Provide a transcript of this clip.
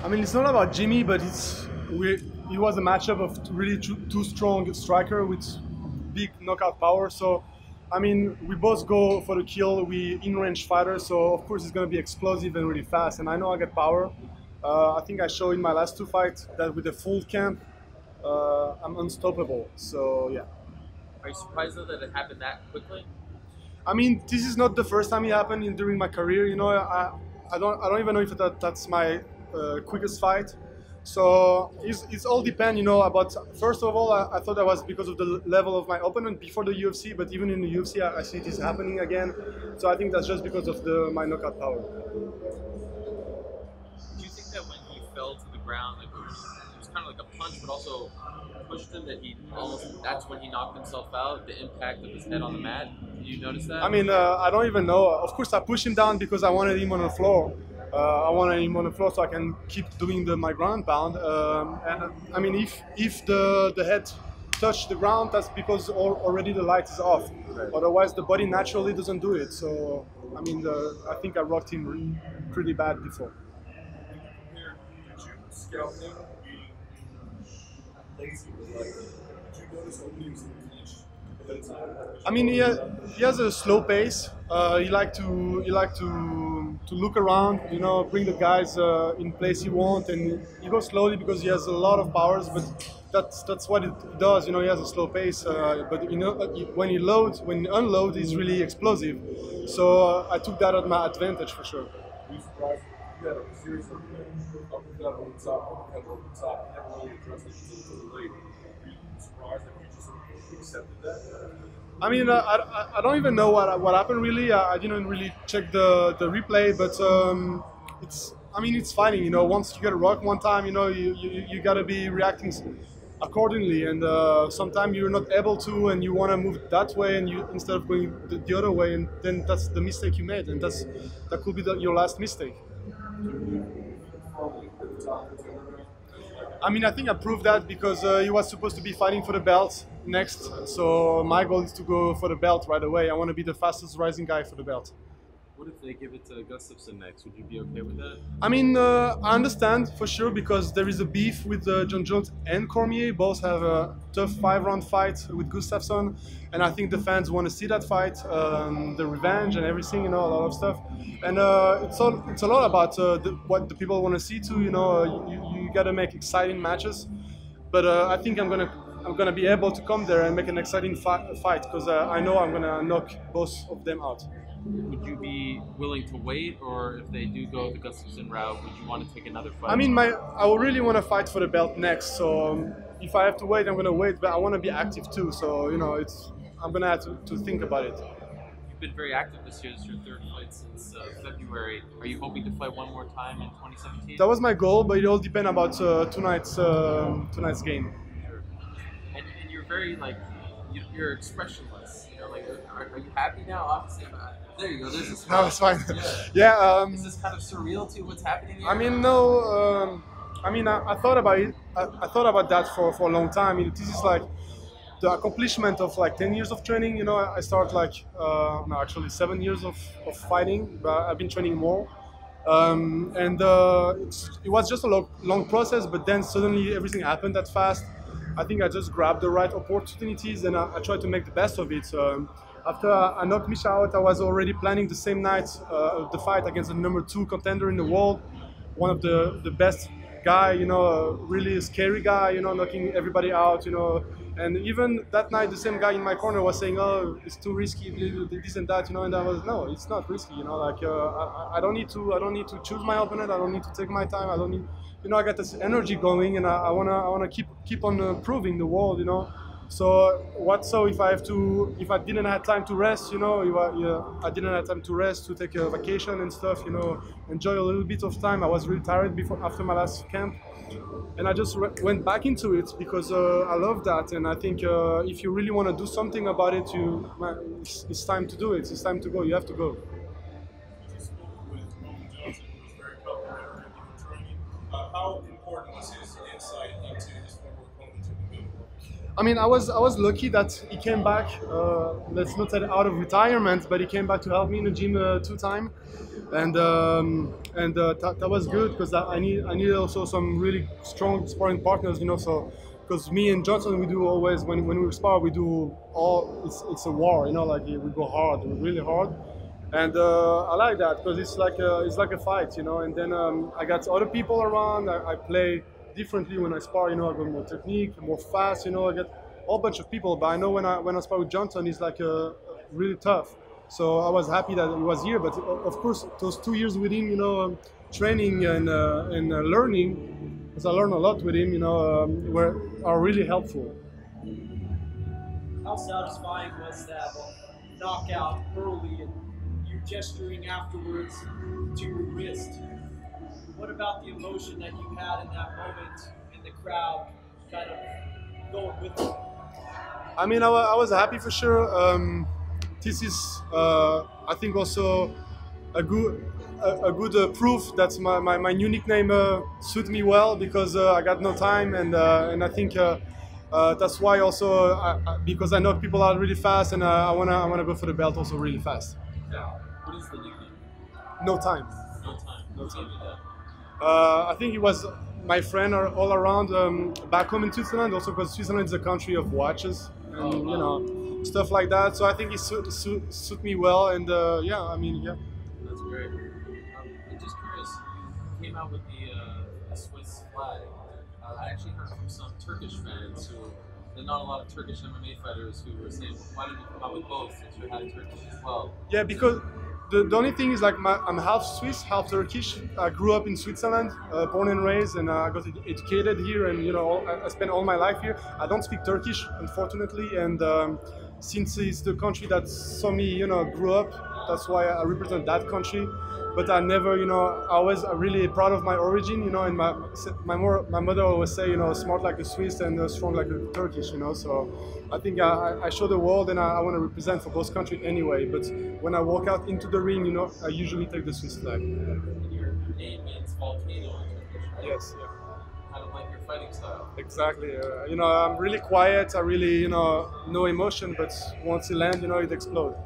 I mean, it's not about Jimmy, but it was a matchup of really two strong striker with big knockout power. So, I mean, we both go for the kill. We in-range fighters, so of course it's going to be explosive and really fast. And I know I get power. I think I showed in my last two fights that with the full camp, I'm unstoppable. So yeah. Are you surprised though that it happened that quickly? I mean, this is not the first time it happened during my career. You know, I don't even know if that's my quickest fight. So it's all depend, you know. About first of all, I thought that was because of the level of my opponent before the UFC, but even in the UFC, I see this happening again. So I think that's just because of my knockout power. Do you think that when he fell to the ground, like it was kind of like a punch, but also pushed him, that that's when he knocked himself out, the impact of his head on the mat? Did you notice that? I mean, I don't even know. Of course, I pushed him down because I wanted him on the floor. I wanted him on the floor so I can keep doing my ground pound. And I mean, if the head touched the ground, that's because already the light is off. Right. Otherwise, the body naturally doesn't do it. So, I mean, I think I rocked him pretty bad before. Did you scout him being lazy? Did you notice openings in the clinch? I mean, he has a slow pace. He like to look around, you know, bring the guys in place he wants, and he goes slowly because he has a lot of powers. But that's what it does, you know. He has a slow pace, but you know, when he unloads, he's really explosive. So I took that as my advantage for sure. Were you surprised? You had a series of uppercut over the top, uppercut over the top. You never really addressed it until late. Were you surprised that you just accepted that? I mean, I don't even know what happened really. I didn't really check the replay, but it's fighting. You know, once you get a rock one time, you know, you gotta be reacting accordingly. And sometimes you're not able to, and you want to move that way, and you instead of going the other way, and then that's the mistake you made, and that could be your last mistake. I mean, I think I proved that because he was supposed to be fighting for the belt next. So my goal is to go for the belt right away. I want to be the fastest rising guy for the belt. What if they give it to Gustafsson next? Would you be okay with that? I mean, I understand for sure because there is a beef with John Jones and Cormier. Both have a tough 5-round fight with Gustafsson, and I think the fans want to see that fight, the revenge and everything, you know, a lot of stuff. And it's a lot about what the people want to see too. You know, you gotta make exciting matches, but I think I'm gonna be able to come there and make an exciting fight because I know I'm gonna knock both of them out. Would you be willing to wait, or if they do go the Gustafsson route, would you want to take another fight? I mean, I would really want to fight for the belt next. So if I have to wait, I'm gonna wait. But I want to be active too. So you know, I'm gonna have to think about it. You've been very active this year. It's your third fight since February. Are you hoping to fight one more time in 2017? That was my goal, but it all depends about tonight's game. Sure. And you're very you're expressionless. You know, like are you happy now? Obviously. There you go. There's a smile. No, it's fine. Yeah. Is this kind of surreal to what's happening here? I mean, no. I mean, I thought about it. I thought about that for a long time. I mean, this is like the accomplishment of like 10 years of training. You know, I started no, actually 7 years of fighting, but I've been training more. It was just a long process, but then suddenly everything happened that fast. I think I just grabbed the right opportunities and I tried to make the best of it. So, after I knocked Misha out, I was already planning the same night the fight against the #2 contender in the world, one of the best guy, you know, a really scary guy, you know, knocking everybody out, you know. And even that night, the same guy in my corner was saying, "Oh, it's too risky, this and that," you know. And I was, "No, it's not risky, you know. Like I don't need to choose my opponent. I don't need to take my time. I don't need, you know. I got this energy going, and I wanna keep on proving the world, you know." So if I didn't have time to rest, you know, I didn't have time to rest, to take a vacation and stuff, you know, enjoy a little bit of time. I was really tired after my last camp, and I just went back into it because I love that, and I think if you really want to do something about it, it's time to do it. It's time to go. You have to go. How important was his insight into his former opponent in the middle? I mean, I was lucky that he came back. Let's not say out of retirement, but he came back to help me in the gym 2 times. That was good because I need also some really strong sparring partners, you know. So because me and Johnson, we do always when we spar, we do all it's a war, you know, like we go hard, really hard, and I like that because it's like a fight, you know. And then I got other people around. I play differently when I spar, you know. I go more technique, more fast, you know. I get a whole bunch of people, but I know when I spar with Johnson, he's like really tough. So I was happy that he was here. But of course, those 2 years with him, you know, training and learning, because I learned a lot with him, you know, are really helpful. How satisfying was that knockout early and you gesturing afterwards to your wrist? What about the emotion that you had in that moment and the crowd kind of going with you? I mean, I was happy for sure. This is, I think, also a good proof that my new nickname suit me well because I got no time and I think that's why also because I know people are really fast and I wanna go for the belt also really fast. Yeah. What is the nickname? No time. No time. No time. That. I think it was my friend are all around back home in Switzerland, also because Switzerland is a country of watches and you know stuff like that. So I think it suit me well, and yeah, I mean, yeah. That's great. I'm just curious. You came out with the Swiss flag. I actually heard from some Turkish fans who there's not a lot of Turkish MMA fighters who were saying, why didn't you come out with both since you had Turkish as well? Yeah, because the only thing is like I'm half Swiss, half Turkish. I grew up in Switzerland, born and raised, and I got educated here, and you know I spent all my life here. I don't speak Turkish, unfortunately, and since it's the country that saw me, you know, grew up, that's why I represent that country. But I never, you know, I was really proud of my origin, you know, and my mother always say, you know, smart like a Swiss and strong like a Turkish, you know. So I think I show the world and I want to represent for both countries anyway. But when I walk out into the ring, you know, I usually take the Swiss flag. And your name means volcano in Turkish, right? Yes, yeah. Kind of like your fighting style. Exactly. You know, I'm really quiet. I really, you know, no emotion. But once you land, you know, it explodes.